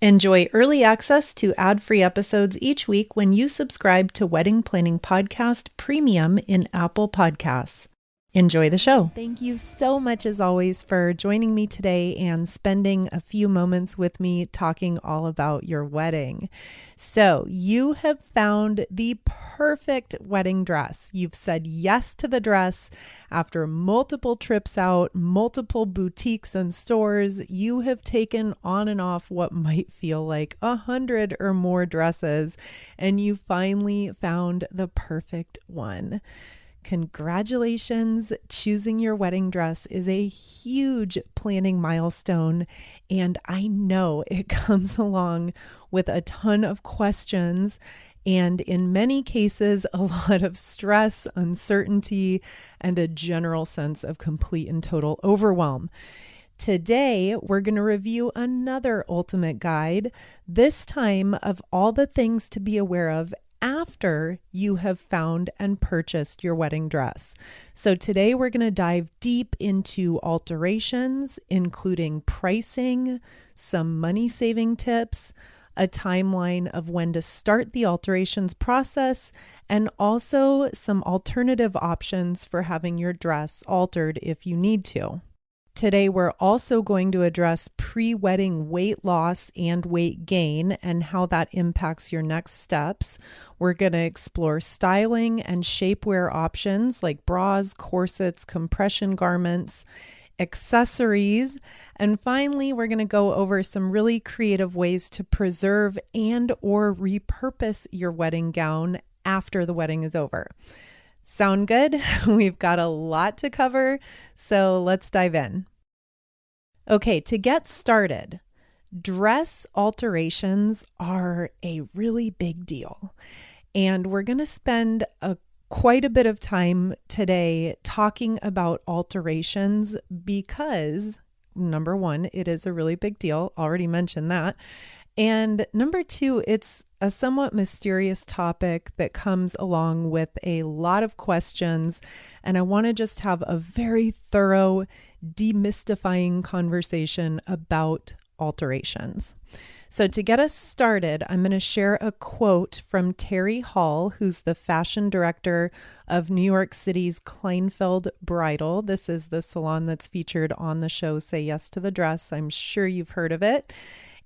Enjoy early access to ad-free episodes each week when you subscribe to Wedding Planning Podcast Premium in Apple Podcasts. Enjoy the show. Thank you so much, as always, for joining me today and spending a few moments with me talking all about your wedding. So you have found the perfect wedding dress. You've said yes to the dress after multiple trips out, multiple boutiques and stores. You have taken on and off what might feel like 100 or more dresses, and you finally found the perfect one. Congratulations! Choosing your wedding dress is a huge planning milestone, and I know it comes along with a ton of questions and, in many cases, a lot of stress, uncertainty, and a general sense of complete and total overwhelm. Today, we're going to review another ultimate guide, this time of all the things to be aware of after you have found and purchased your wedding dress. So today we're going to dive deep into alterations, including pricing, some money saving tips, a timeline of when to start the alterations process, and also some alternative options for having your dress altered if you need to. Today, we're also going to address pre-wedding weight loss and weight gain and how that impacts your next steps. We're going to explore styling and shapewear options like bras, corsets, compression garments, accessories, and finally, we're going to go over some really creative ways to preserve and or repurpose your wedding gown after the wedding is over. Sound good? We've got a lot to cover, so let's dive in. Okay, to get started, dress alterations are a really big deal, and we're going to spend quite a bit of time today talking about alterations because, number one, it is a really big deal. Already mentioned that. And number two, it's a somewhat mysterious topic that comes along with a lot of questions. And I want to just have a very thorough, demystifying conversation about alterations. So to get us started, I'm going to share a quote from Terry Hall, who's the fashion director of New York City's Kleinfeld Bridal. This is the salon that's featured on the show Say Yes to the Dress. I'm sure you've heard of it.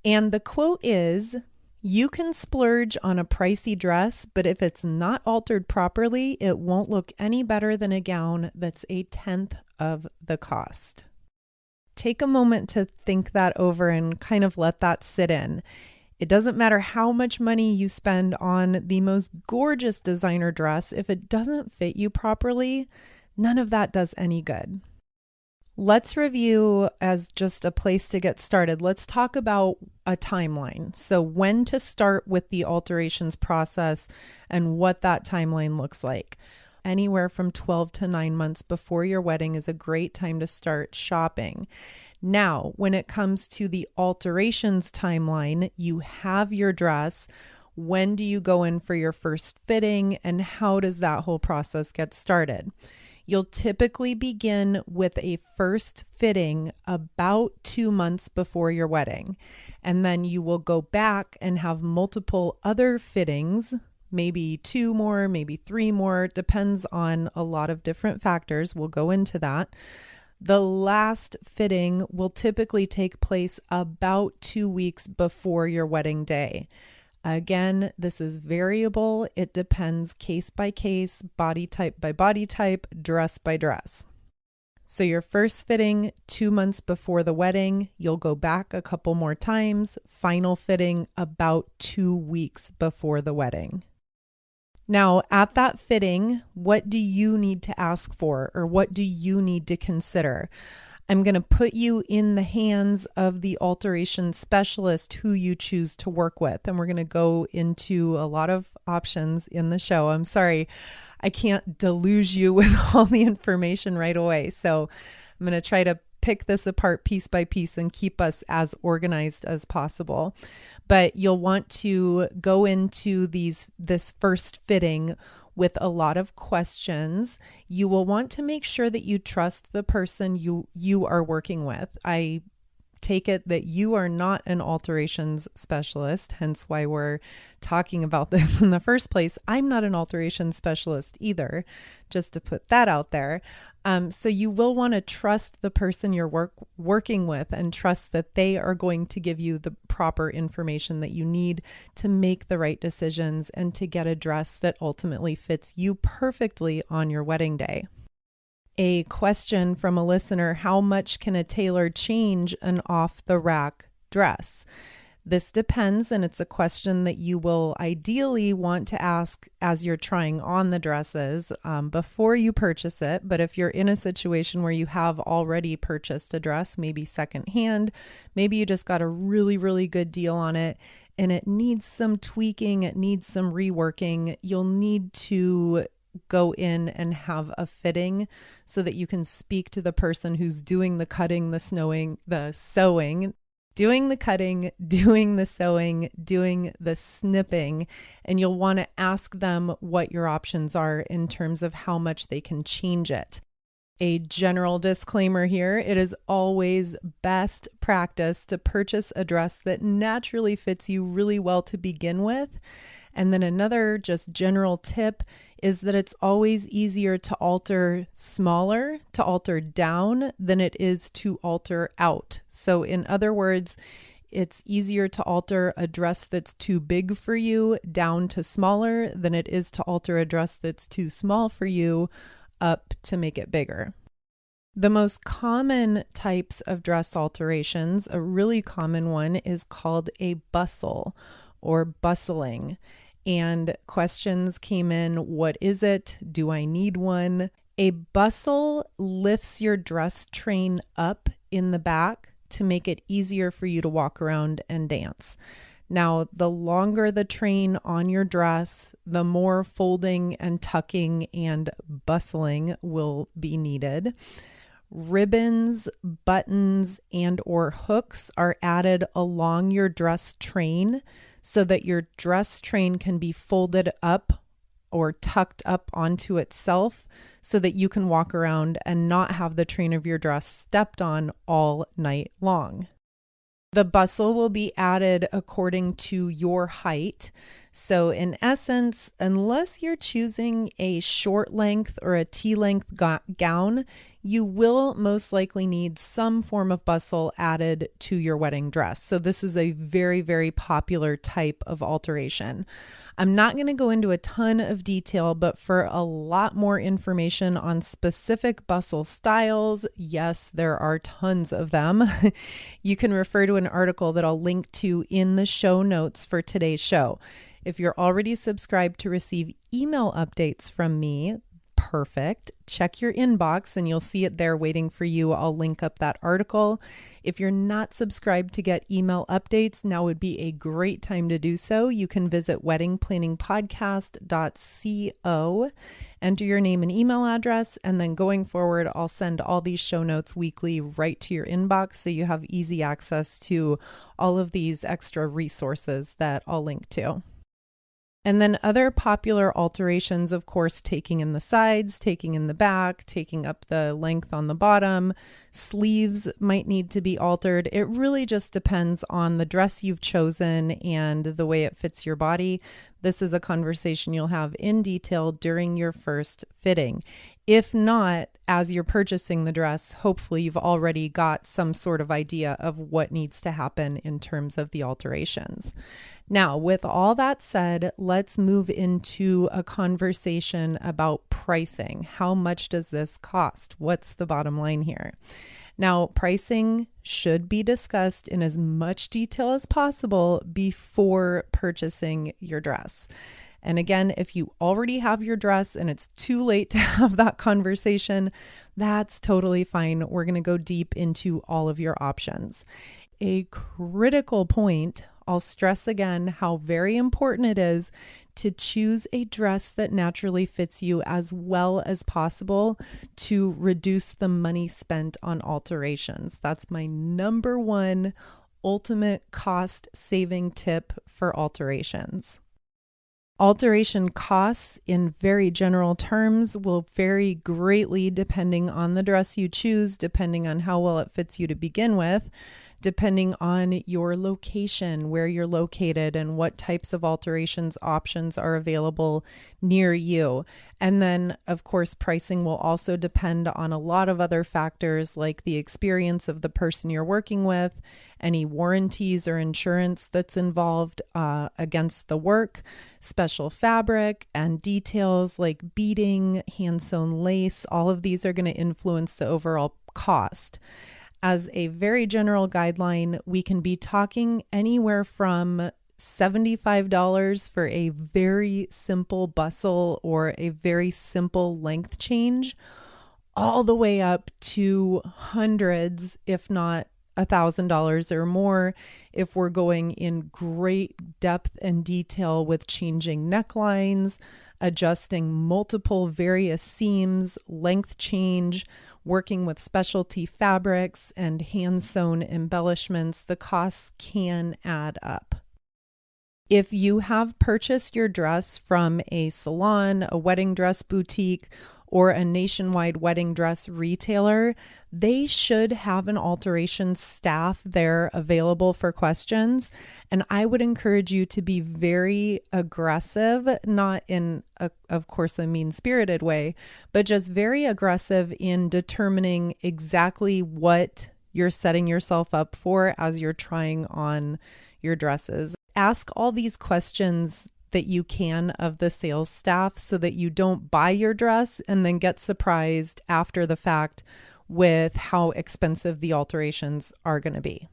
And the quote is, "You can splurge on a pricey dress, but if it's not altered properly, it won't look any better than a gown that's a tenth of the cost." Take a moment to think that over and kind of let that sit in. It doesn't matter how much money you spend on the most gorgeous designer dress. If it doesn't fit you properly, none of that does any good. Let's review as just a place to get started. Let's talk about a timeline. So when to start with the alterations process and what that timeline looks like. Anywhere from 12 to 9 months before your wedding is a great time to start shopping. Now, when it comes to the alterations timeline, you have your dress. When do you go in for your first fitting, and how does that whole process get started? You'll typically begin with a first fitting about 2 months before your wedding, and then you will go back and have multiple other fittings, maybe 2 more, maybe 3 more, depends on a lot of different factors. We'll go into that. The last fitting will typically take place about 2 weeks before your wedding day. Again, this is variable. It depends case by case, body type by body type, dress by dress. So your first fitting 2 months before the wedding, you'll go back a couple more times. Final fitting about 2 weeks before the wedding. Now, at that fitting, what do you need to ask for, or what do you need to consider? I'm going to put you in the hands of the alteration specialist who you choose to work with. And we're going to go into a lot of options in the show. I'm sorry, I can't deluge you with all the information right away. So I'm going to try to pick this apart piece by piece and keep us as organized as possible. But you'll want to go into this first fitting with a lot of questions. You will want to make sure that you trust the person you are working with. I take it that you are not an alterations specialist, hence why we're talking about this in the first place. I'm not an alterations specialist either, just to put that out there. So you will want to trust the person you're working with and trust that they are going to give you the proper information that you need to make the right decisions and to get a dress that ultimately fits you perfectly on your wedding day. A question from a listener: how much can a tailor change an off-the-rack dress? This depends, and it's a question that you will ideally want to ask as you're trying on the dresses before you purchase it. But if you're in a situation where you have already purchased a dress, maybe secondhand, maybe you just got a really, really good deal on it and it needs some tweaking, it needs some reworking, you'll need to go in and have a fitting so that you can speak to the person who's doing the cutting, the sewing, doing the cutting, doing the sewing, doing the snipping, and you'll want to ask them what your options are in terms of how much they can change it. A general disclaimer here: it is always best practice to purchase a dress that naturally fits you really well to begin with. And then another just general tip is that it's always easier to alter smaller, to alter down, than it is to alter out. So in other words, it's easier to alter a dress that's too big for you down to smaller than it is to alter a dress that's too small for you up to make it bigger. The most common types of dress alterations, a really common one, is called a bustle or bustling. And questions came in: what is it? Do I need one? A bustle lifts your dress train up in the back to make it easier for you to walk around and dance. Now, the longer the train on your dress, the more folding and tucking and bustling will be needed. Ribbons, buttons, and or hooks are added along your dress train so that your dress train can be folded up or tucked up onto itself so that you can walk around and not have the train of your dress stepped on all night long. The bustle will be added according to your height. So in essence, unless you're choosing a short length or a T-length gown, you will most likely need some form of bustle added to your wedding dress. So this is a very, very popular type of alteration. I'm not going to go into a ton of detail, but for a lot more information on specific bustle styles, yes, there are tons of them. You can refer to an article that I'll link to in the show notes for today's show. If you're already subscribed to receive email updates from me, perfect. Check your inbox and you'll see it there waiting for you. I'll link up that article. If you're not subscribed to get email updates, now would be a great time to do so. You can visit weddingplanningpodcast.co, enter your name and email address, and then going forward, I'll send all these show notes weekly right to your inbox so you have easy access to all of these extra resources that I'll link to. And then other popular alterations, of course, taking in the sides, taking in the back, taking up the length on the bottom. Sleeves might need to be altered. It really just depends on the dress you've chosen and the way it fits your body. This is a conversation you'll have in detail during your first fitting. If not, as you're purchasing the dress, hopefully you've already got some sort of idea of what needs to happen in terms of the alterations. Now, with all that said, let's move into a conversation about pricing. How much does this cost? What's the bottom line here? Now, pricing should be discussed in as much detail as possible before purchasing your dress. And again, if you already have your dress and it's too late to have that conversation, that's totally fine. We're going to go deep into all of your options. A critical point, I'll stress again how very important it is to choose a dress that naturally fits you as well as possible to reduce the money spent on alterations. That's my number one ultimate cost saving tip for alterations. Alteration costs, in very general terms, will vary greatly depending on the dress you choose, depending on how well it fits you to begin with. depending on your location, where you're located, and what types of alterations options are available near you. And then, of course, pricing will also depend on a lot of other factors like the experience of the person you're working with, any warranties or insurance that's involved against the work, special fabric, and details like beading, hand-sewn lace. All of these are going to influence the overall cost. As a very general guideline, we can be talking anywhere from $75 for a very simple bustle or a very simple length change, all the way up to hundreds, if not $1,000 or more, if we're going in great depth and detail with changing necklines, adjusting multiple various seams, length change, working with specialty fabrics, and hand-sewn embellishments. The costs can add up. If you have purchased your dress from a salon, a wedding dress boutique, or a nationwide wedding dress retailer, they should have an alterations staff there available for questions. And I would encourage you to be very aggressive, not in, of course, a mean-spirited way, but just very aggressive in determining exactly what you're setting yourself up for as you're trying on your dresses. Ask all these questions that you can of the sales staff so that you don't buy your dress and then get surprised after the fact with how expensive the alterations are going to be.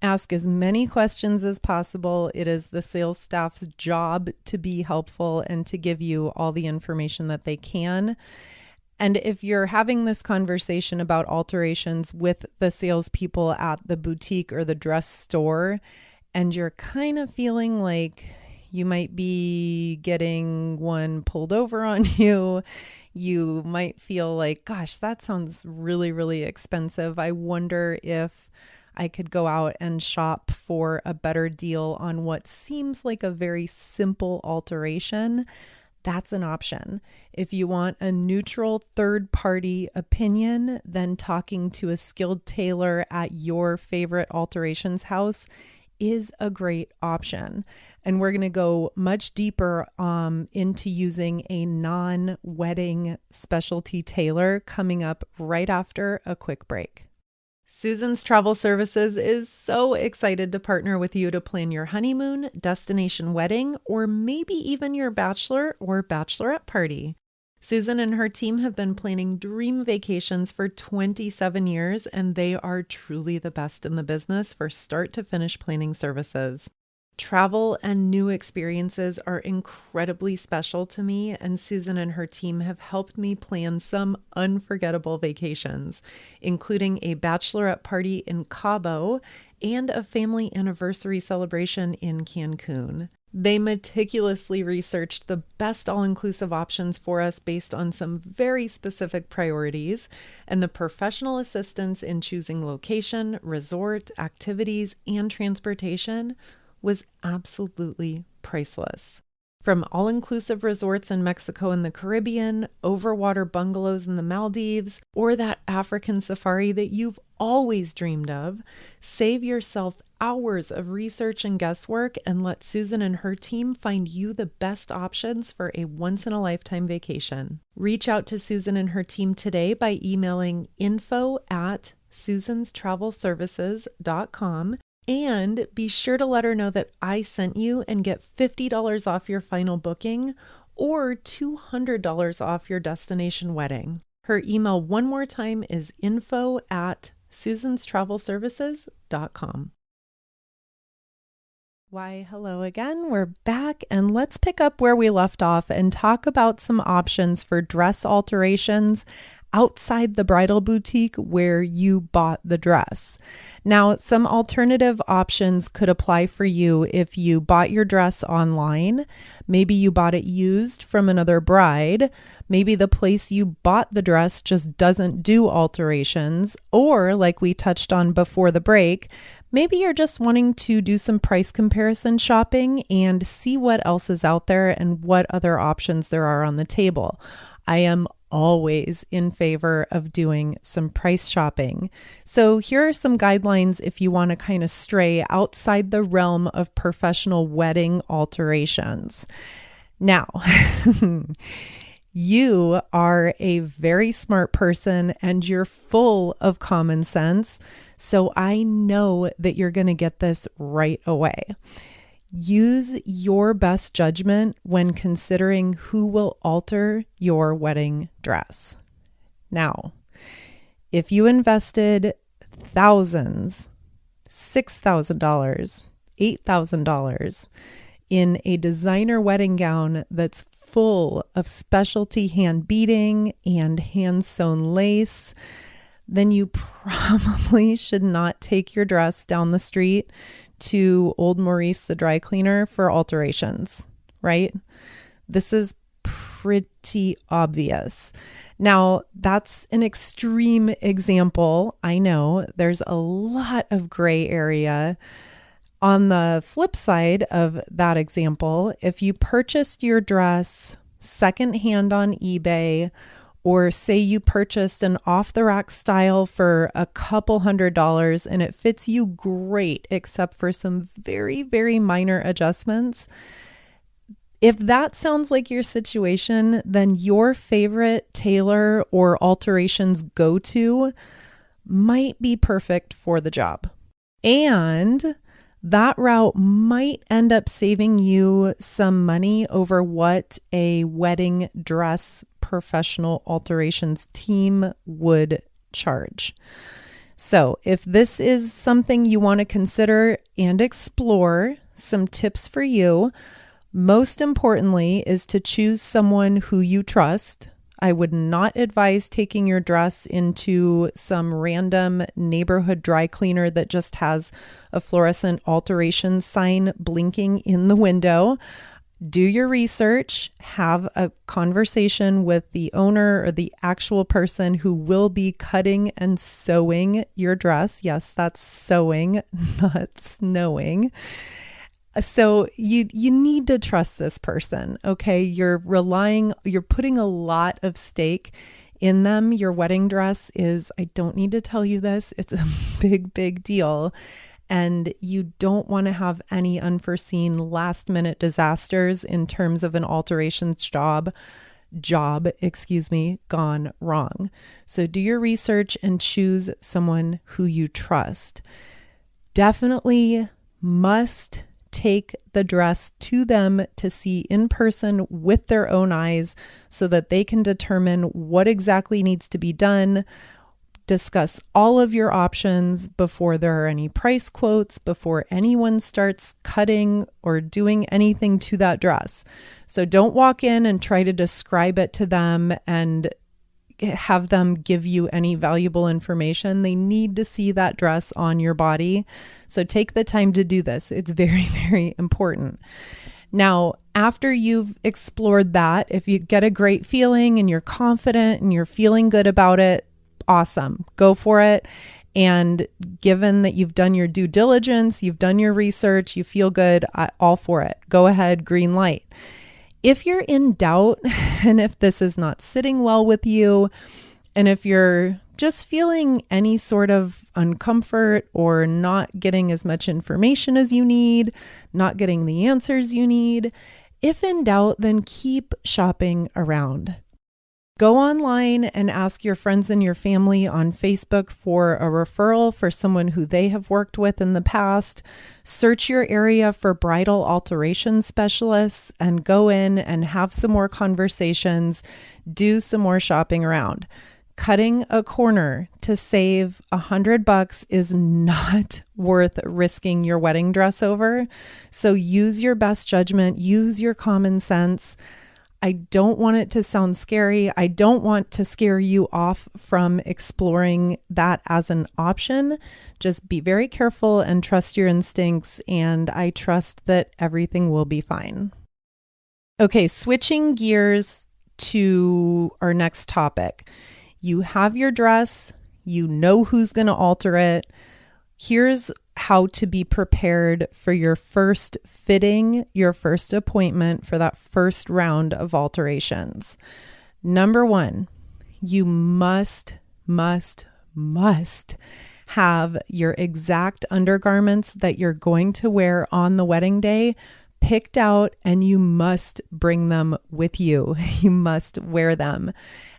Ask as many questions as possible. It is the sales staff's job to be helpful and to give you all the information that they can. And if you're having this conversation about alterations with the salespeople at the boutique or the dress store, and you're kind of feeling like you might be getting one pulled over on you, you might feel like, gosh, that sounds really, really expensive. I wonder if I could go out and shop for a better deal on what seems like a very simple alteration. That's an option. If you want a neutral third-party opinion, then talking to a skilled tailor at your favorite alterations house is a great option. And we're going to go much deeper into using a non-wedding specialty tailor coming up right after a quick break. Susan's Travel Services is so excited to partner with you to plan your honeymoon, destination wedding, or maybe even your bachelor or bachelorette party. Susan and her team have been planning dream vacations for 27 years, and they are truly the best in the business for start to finish planning services. Travel and new experiences are incredibly special to me, and Susan and her team have helped me plan some unforgettable vacations, including a bachelorette party in Cabo and a family anniversary celebration in Cancun. They meticulously researched the best all-inclusive options for us based on some very specific priorities, and the professional assistance in choosing location, resort, activities, and transportation was absolutely priceless. From all-inclusive resorts in Mexico and the Caribbean, overwater bungalows in the Maldives, or that African safari that you've always dreamed of, save yourself hours of research and guesswork and let Susan and her team find you the best options for a once-in-a-lifetime vacation. Reach out to Susan and her team today by emailing info@susanstravelservices.com, and be sure to let her know that I sent you and get $50 off your final booking or $200 off your destination wedding. Her email one more time is info@susanstravelservices.com. Why, hello again. We're back, and let's pick up where we left off and talk about some options for dress alterations outside the bridal boutique where you bought the dress. Now, some alternative options could apply for you if you bought your dress online. Maybe you bought it used from another bride. Maybe the place you bought the dress just doesn't do alterations. Or, like we touched on before the break, maybe you're just wanting to do some price comparison shopping and see what else is out there and what other options there are on the table. I am always in favor of doing some price shopping. So here are some guidelines if you want to kind of stray outside the realm of professional wedding alterations. Now, you are a very smart person and you're full of common sense. So I know that you're going to get this right away. Use your best judgment when considering who will alter your wedding dress. Now, if you invested thousands, $6,000, $8,000 in a designer wedding gown that's full of specialty hand beading and hand sewn lace, then you probably should not take your dress down the street to old Maurice the dry cleaner for alterations, right? This is pretty obvious. Now, that's an extreme example. I know there's a lot of gray area. On the flip side of that example, if you purchased your dress secondhand on eBay, or say you purchased an off-the-rack style for a couple $100 and it fits you great, except for some very, very minor adjustments. If that sounds like your situation, then your favorite tailor or alterations go-to might be perfect for the job. And that route might end up saving you some money over what a wedding dress professional alterations team would charge. So if this is something you want to consider and explore, some tips for you. Most importantly is to choose someone who you trust. I would not advise taking your dress into some random neighborhood dry cleaner that just has a fluorescent alterations sign blinking in the window. Do your research, have a conversation with the owner or the actual person who will be cutting and sewing your dress. Yes, that's sewing, not snowing. So you need to trust this person, okay? You're putting a lot of stake in them. Your wedding dress is, I don't need to tell you this, it's a big, big deal. And you don't want to have any unforeseen last minute disasters in terms of an alterations job, gone wrong. So do your research and choose someone who you trust. Definitely must take the dress to them to see in person with their own eyes so that they can determine what exactly needs to be done. Discuss all of your options before there are any price quotes, before anyone starts cutting or doing anything to that dress. So don't walk in and try to describe it to them and have them give you any valuable information. They need to see that dress on your body. So take the time to do this. It's very, very important. Now, after you've explored that, if you get a great feeling and you're confident and you're feeling good about it, awesome. Go for it. And given that you've done your due diligence, you've done your research, you feel good, all for it. Go ahead, green light. If you're in doubt and if this is not sitting well with you, and if you're just feeling any sort of uncomfort or not getting as much information as you need, not getting the answers you need, if in doubt, then keep shopping around. Go online and ask your friends and your family on Facebook for a referral for someone who they have worked with in the past. Search your area for bridal alteration specialists and go in and have some more conversations. Do some more shopping around. Cutting a corner to save $100 is not worth risking your wedding dress over. So use your best judgment, use your common sense. I don't want it to sound scary. I don't want to scare you off from exploring that as an option. Just be very careful and trust your instincts, and I trust that everything will be fine. Okay, switching gears to our next topic. You have your dress, you know who's going to alter it. Here's how to be prepared for your first fitting, your first appointment for that first round of alterations. Number one, you must have your exact undergarments that you're going to wear on the wedding day picked out, and you must bring them with you. You must wear them.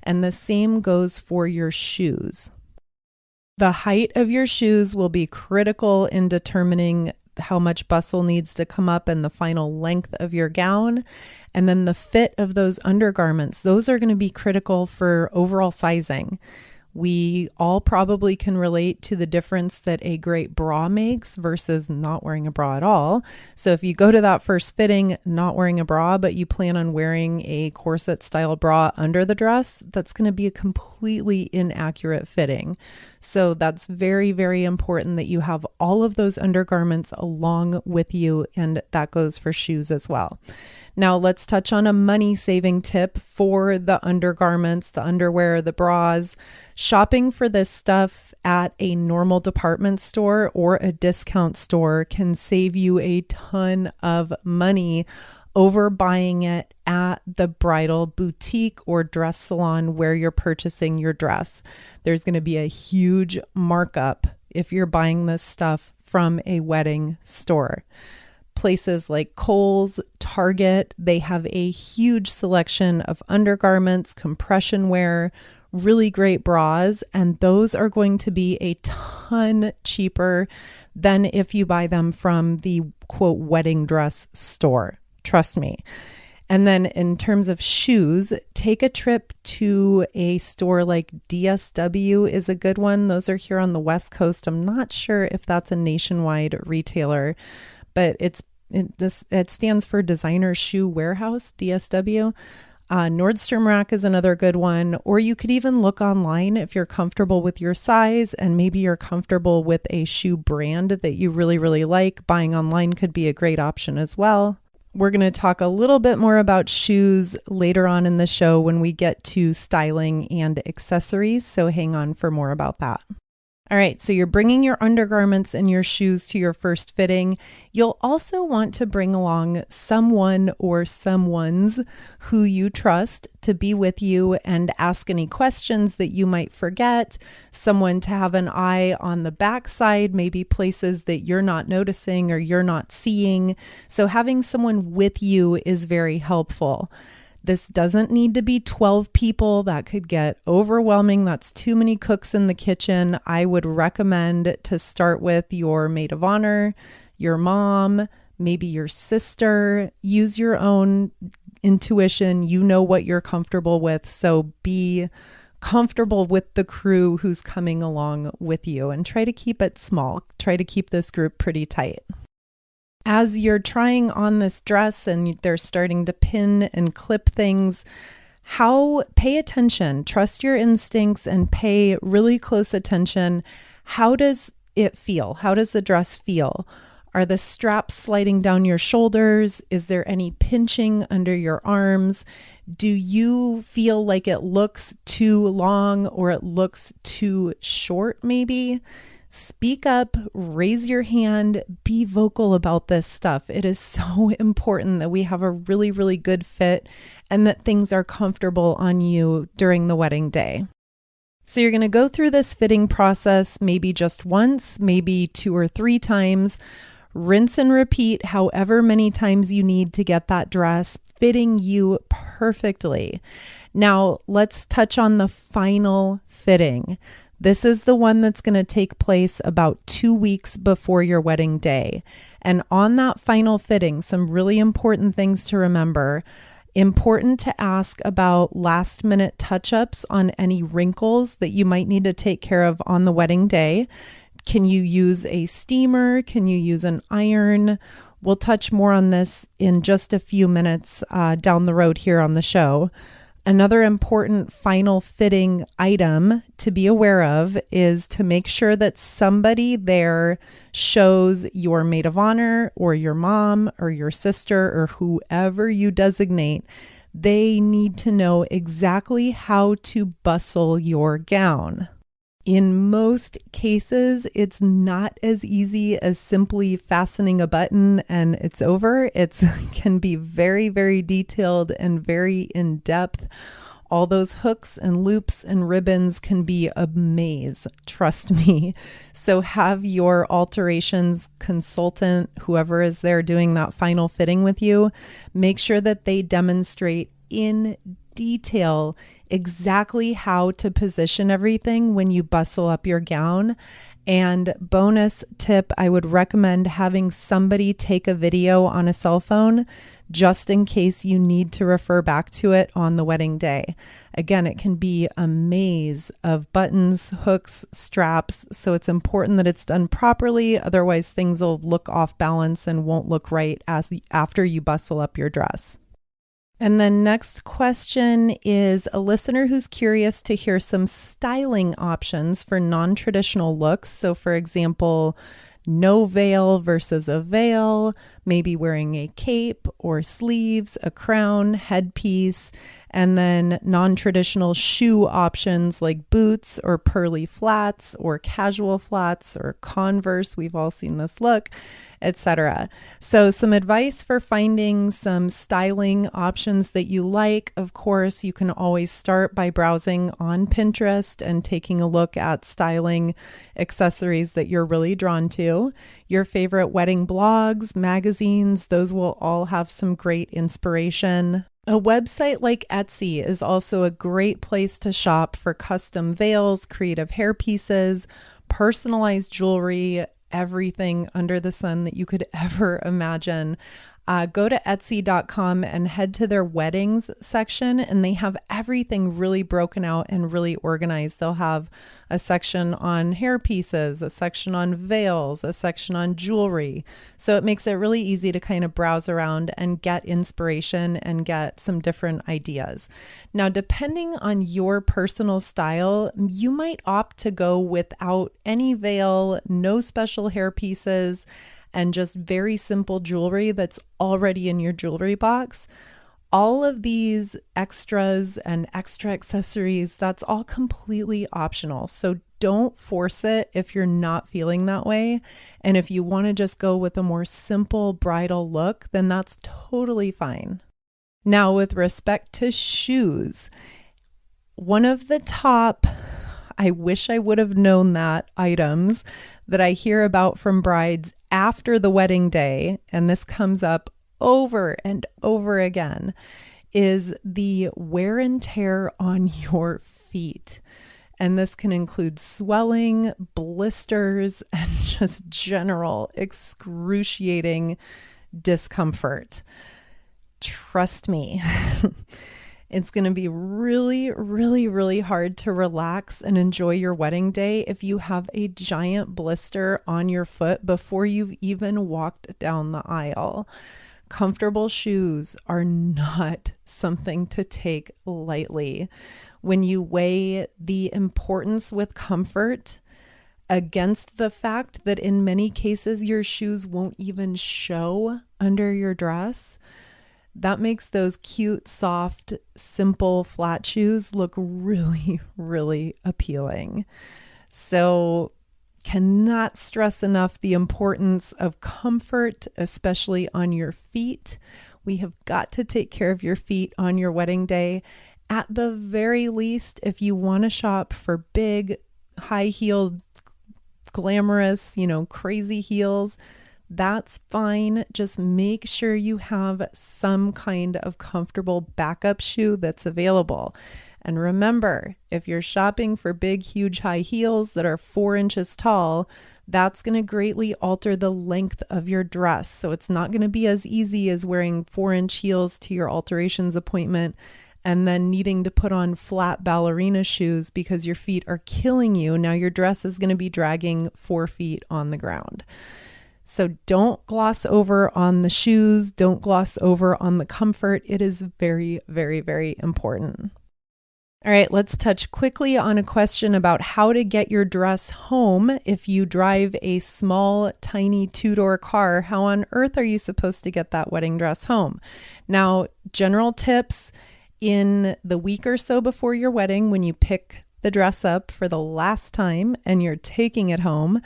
And the same goes for your shoes. The height of your shoes will be critical in determining how much bustle needs to come up and the final length of your gown. And then the fit of those undergarments, those are going to be critical for overall sizing. We all probably can relate to the difference that a great bra makes versus not wearing a bra at all. So if you go to that first fitting not wearing a bra, but you plan on wearing a corset style bra under the dress, that's going to be a completely inaccurate fitting. So that's very, very important that you have all of those undergarments along with you, and that goes for shoes as well. Now let's touch on a money saving tip for the undergarments, the underwear, the bras. Shopping for this stuff at a normal department store or a discount store can save you a ton of money over buying it at the bridal boutique or dress salon where you're purchasing your dress. There's going to be a huge markup if you're buying this stuff from a wedding store. Places like Kohl's, Target, they have a huge selection of undergarments, compression wear, really great bras, and those are going to be a ton cheaper than if you buy them from the quote wedding dress store. Trust me. And then in terms of shoes, take a trip to a store like DSW is a good one. Those are here on the West Coast. I'm not sure if that's a nationwide retailer, but it stands for Designer Shoe Warehouse, DSW. Nordstrom Rack is another good one. Or you could even look online if you're comfortable with your size and maybe you're comfortable with a shoe brand that you really, really like. Buying online could be a great option as well. We're going to talk a little bit more about shoes later on in the show when we get to styling and accessories, so hang on for more about that. All right, so you're bringing your undergarments and your shoes to your first fitting. You'll also want to bring along someone or someones who you trust to be with you and ask any questions that you might forget, someone to have an eye on the backside, maybe places that you're not noticing or you're not seeing. So having someone with you is very helpful. This doesn't need to be 12 people. That could get overwhelming. That's too many cooks in the kitchen. I would recommend to start with your maid of honor, your mom, maybe your sister. Use your own intuition. You know what you're comfortable with. So be comfortable with the crew who's coming along with you and try to keep it small. Try to keep this group pretty tight. As you're trying on this dress and they're starting to pin and clip things, pay attention, trust your instincts and pay really close attention. How does it feel? How does the dress feel? Are the straps sliding down your shoulders? Is there any pinching under your arms? Do you feel like it looks too long or it looks too short maybe? Speak up, raise your hand, be vocal about this stuff. It is so important that we have a really, really good fit and that things are comfortable on you during the wedding day. So you're going to go through this fitting process maybe just once, maybe 2 or 3 times. Rinse and repeat however many times you need to get that dress fitting you perfectly. Now let's touch on the final fitting. This is the one that's going to take place about 2 weeks before your wedding day. And on that final fitting, some really important things to remember. Important to ask about last minute touch-ups on any wrinkles that you might need to take care of on the wedding day. Can you use a steamer? Can you use an iron? We'll touch more on this in just a few minutes down the road here on the show. Another important final fitting item to be aware of is to make sure that somebody there shows your maid of honor or your mom or your sister or whoever you designate. They need to know exactly how to bustle your gown. In most cases, it's not as easy as simply fastening a button and it's over. It can be very, very detailed and very in-depth. All those hooks and loops and ribbons can be a maze, trust me. So have your alterations consultant, whoever is there doing that final fitting with you, make sure that they demonstrate in detail exactly how to position everything when you bustle up your gown. And bonus tip, I would recommend having somebody take a video on a cell phone just in case you need to refer back to it on the wedding day. Again, it can be a maze of buttons, hooks, straps, so it's important that it's done properly. Otherwise, things will look off balance and won't look right after you bustle up your dress. And the next question is a listener who's curious to hear some styling options for non-traditional looks. So for example, no veil versus a veil, maybe wearing a cape or sleeves, a crown, headpiece, and then non-traditional shoe options like boots or pearly flats or casual flats or Converse. We've all seen this look, etc. So some advice for finding some styling options that you like. Of course, you can always start by browsing on Pinterest and taking a look at styling accessories that you're really drawn to. Your favorite wedding blogs, magazines, those will all have some great inspiration. A website like Etsy is also a great place to shop for custom veils, creative hair pieces, personalized jewelry, everything under the sun that you could ever imagine. Go to Etsy.com and head to their weddings section, and they have everything really broken out and really organized. They'll have a section on hair pieces, a section on veils, a section on jewelry. So it makes it really easy to kind of browse around and get inspiration and get some different ideas. Now, depending on your personal style, you might opt to go without any veil, no special hair pieces, and just very simple jewelry that's already in your jewelry box. All of these extras and extra accessories, that's all completely optional. So don't force it if you're not feeling that way. And if you want to just go with a more simple bridal look, then that's totally fine. Now, with respect to shoes, one of the top, I wish I would have known that, items that I hear about from brides after the wedding day, and this comes up over and over again, is the wear and tear on your feet. And this can include swelling, blisters, and just general excruciating discomfort. Trust me. It's going to be really, really, really hard to relax and enjoy your wedding day if you have a giant blister on your foot before you've even walked down the aisle. Comfortable shoes are not something to take lightly. When you weigh the importance with comfort against the fact that in many cases your shoes won't even show under your dress, that makes those cute, soft, simple flat shoes look really, really appealing. So cannot stress enough the importance of comfort, especially on your feet. We have got to take care of your feet on your wedding day. At the very least, if you want to shop for big, high-heeled, glamorous, crazy heels, that's fine. Just make sure you have some kind of comfortable backup shoe that's available. And remember, if you're shopping for big, huge, high heels that are 4 inches tall, that's going to greatly alter the length of your dress. So it's not going to be as easy as wearing 4-inch heels to your alterations appointment and then needing to put on flat ballerina shoes because your feet are killing you. Now your dress is going to be dragging 4 feet on the ground. So don't gloss over on the shoes. Don't gloss over on the comfort. It is very, very, very important. All right, let's touch quickly on a question about how to get your dress home. If you drive a small, tiny 2-door car, how on earth are you supposed to get that wedding dress home? Now, general tips in the week or so before your wedding, when you pick the dress up for the last time and you're taking it home,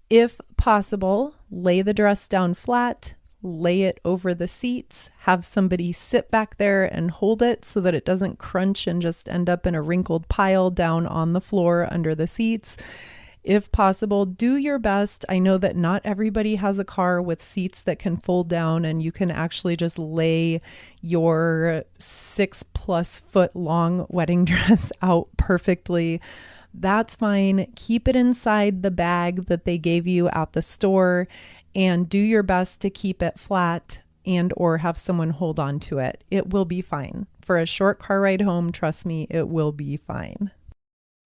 if possible, lay the dress down flat, lay it over the seats, have somebody sit back there and hold it so that it doesn't crunch and just end up in a wrinkled pile down on the floor under the seats. If possible, do your best. I know that not everybody has a car with seats that can fold down and you can actually just lay your 6+ foot long wedding dress out perfectly. That's fine. Keep it inside the bag that they gave you at the store and do your best to keep it flat and or have someone hold on to it. It will be fine. For a short car ride home, trust me, it will be fine.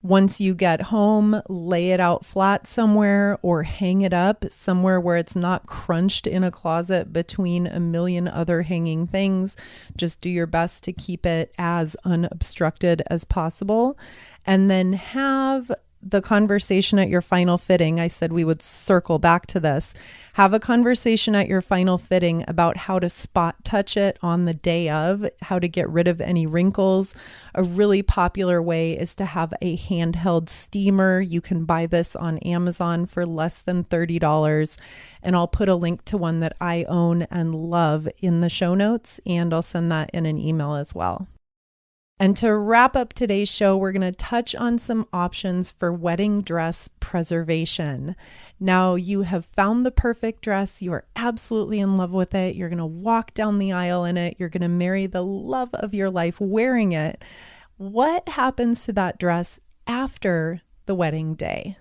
Once you get home, lay it out flat somewhere or hang it up somewhere where it's not crunched in a closet between a million other hanging things. Just do your best to keep it as unobstructed as possible. And then have the conversation at your final fitting. I said we would circle back to this. Have a conversation at your final fitting about how to spot touch it on the day of, how to get rid of any wrinkles. A really popular way is to have a handheld steamer. You can buy this on Amazon for less than $30. And I'll put a link to one that I own and love in the show notes, and I'll send that in an email as well. And to wrap up today's show, we're going to touch on some options for wedding dress preservation. Now, you have found the perfect dress. You are absolutely in love with it. You're going to walk down the aisle in it. You're going to marry the love of your life wearing it. What happens to that dress after the wedding day?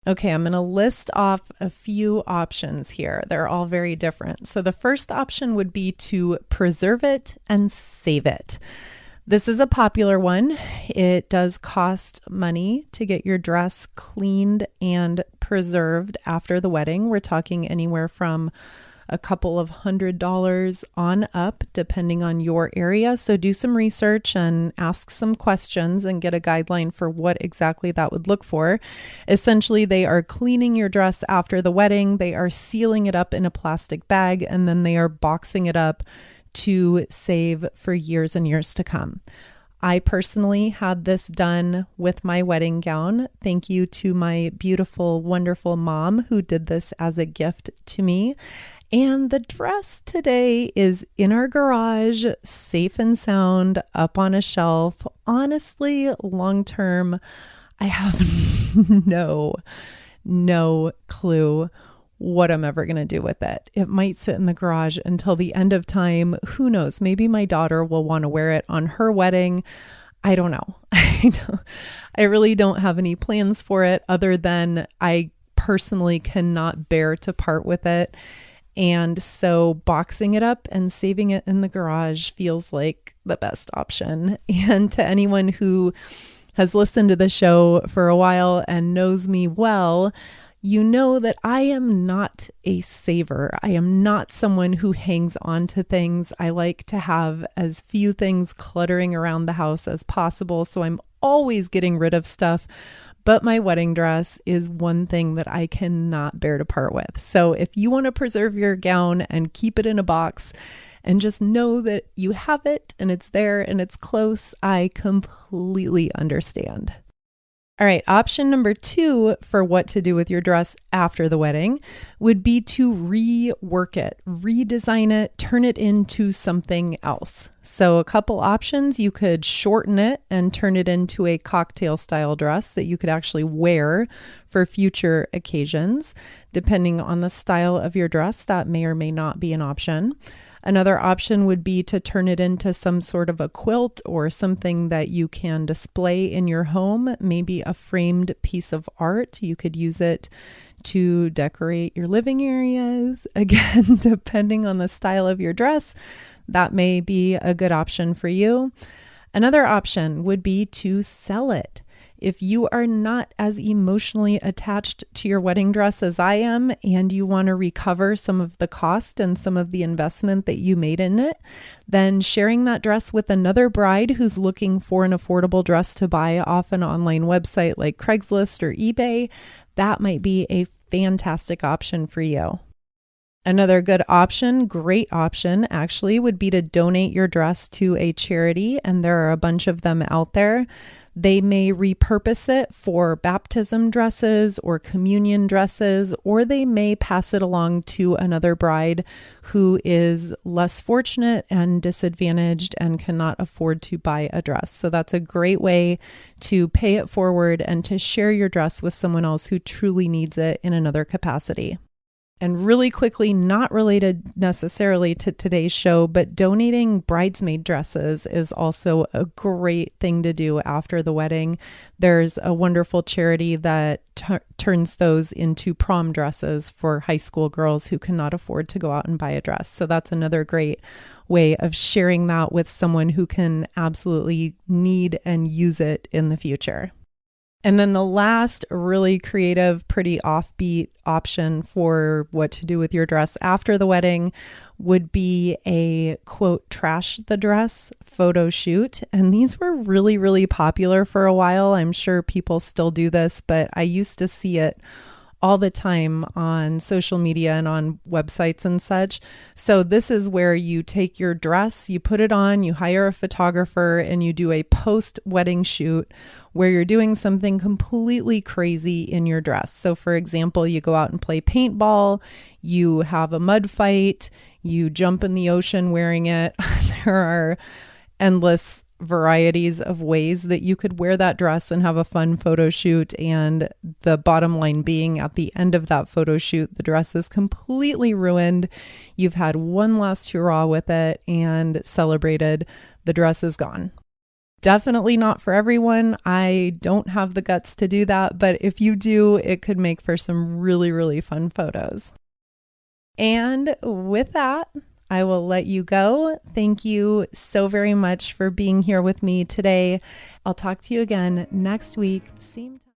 Okay, I'm going to list off a few options here. They're all very different. So the first option would be to preserve it and save it. This is a popular one. It does cost money to get your dress cleaned and preserved after the wedding. We're talking anywhere from a couple of $100s on up, depending on your area. So do some research and ask some questions and get a guideline for what exactly that would look for. Essentially, they are cleaning your dress after the wedding. They are sealing it up in a plastic bag, and then they are boxing it up to save for years and years to come. I personally had this done with my wedding gown. Thank you to my beautiful, wonderful mom who did this as a gift to me. And the dress today is in our garage, safe and sound, up on a shelf. Honestly, long term, I have no clue what I'm ever going to do with it. It might sit in the garage until the end of time. Who knows? Maybe my daughter will want to wear it on her wedding. I don't know. I really don't have any plans for it other than I personally cannot bear to part with it. And so boxing it up and saving it in the garage feels like the best option. And to anyone who has listened to the show for a while and knows me well, you know that I am not a saver. I am not someone who hangs on to things. I like to have as few things cluttering around the house as possible. So I'm always getting rid of stuff. But my wedding dress is one thing that I cannot bear to part with. So if you want to preserve your gown and keep it in a box and just know that you have it and it's there and it's close, I completely understand. All right, option number 2 for what to do with your dress after the wedding would be to rework it, redesign it, turn it into something else. So a couple options: you could shorten it and turn it into a cocktail style dress that you could actually wear for future occasions. Depending on the style of your dress, that may or may not be an option. Another option would be to turn it into some sort of a quilt or something that you can display in your home, maybe a framed piece of art. You could use it to decorate your living areas. Again, depending on the style of your dress, that may be a good option for you. Another option would be to sell it. If you are not as emotionally attached to your wedding dress as I am, and you want to recover some of the cost and some of the investment that you made in it, then sharing that dress with another bride who's looking for an affordable dress to buy off an online website like Craigslist or eBay, that might be a fantastic option for you. Another good option, great option actually, would be to donate your dress to a charity, and there are a bunch of them out there. They may repurpose it for baptism dresses or communion dresses, or they may pass it along to another bride who is less fortunate and disadvantaged and cannot afford to buy a dress. So that's a great way to pay it forward and to share your dress with someone else who truly needs it in another capacity. And really quickly, not related necessarily to today's show, but donating bridesmaid dresses is also a great thing to do after the wedding. There's a wonderful charity that turns those into prom dresses for high school girls who cannot afford to go out and buy a dress. So that's another great way of sharing that with someone who can absolutely need and use it in the future. And then the last really creative, pretty offbeat option for what to do with your dress after the wedding would be a, quote, trash the dress photo shoot. And these were really, really popular for a while. I'm sure people still do this, but I used to see it all the time on social media and on websites and such. So this is where you take your dress, you put it on, you hire a photographer, and you do a post-wedding shoot where you're doing something completely crazy in your dress. So for example, you go out and play paintball, you have a mud fight, you jump in the ocean wearing it. There are endless varieties of ways that you could wear that dress and have a fun photo shoot. And the bottom line being, at the end of that photo shoot, the dress is completely ruined. You've had one last hurrah with it and celebrated. The dress is gone. Definitely not for everyone. I don't have the guts to do that, but if you do, it could make for some really, really fun photos. And with that, I will let you go. Thank you so very much for being here with me today. I'll talk to you again next week, same time.